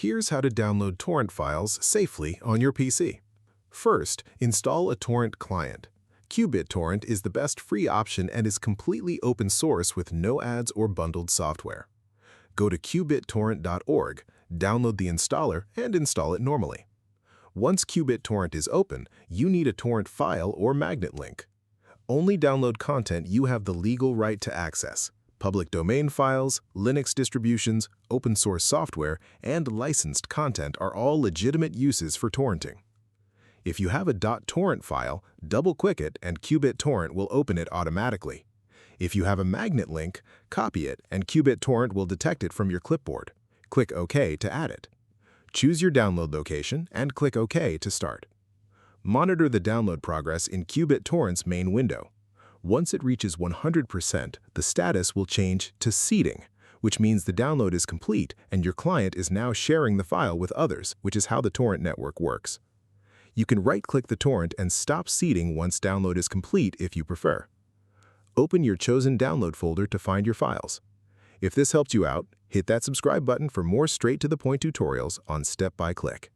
Here's how to download torrent files safely on your PC. First, install a torrent client. Torrent is the best free option and is completely open source with no ads or bundled software. Go to qubittorrent.org, download the installer, and install it normally. Once qubittorrent is open, you need a torrent file or magnet link. Only download content you have the legal right to access. Public domain files, Linux distributions, open source software, and licensed content are all legitimate uses for torrenting. If you have a .torrent file, double-click it and qubittorrent will open it automatically. If you have a magnet link, copy it and qubittorrent will detect it from your clipboard. Click OK to add it. Choose your download location and click OK to start. Monitor the download progress in qubittorrent's main window. Once it reaches 100%, the status will change to seeding, which means the download is complete and your client is now sharing the file with others, which is how the torrent network works. You can right-click the torrent and stop seeding once download is complete if you prefer. Open your chosen download folder to find your files. If this helped you out, hit that subscribe button for more straight-to-the-point tutorials on Step by Click.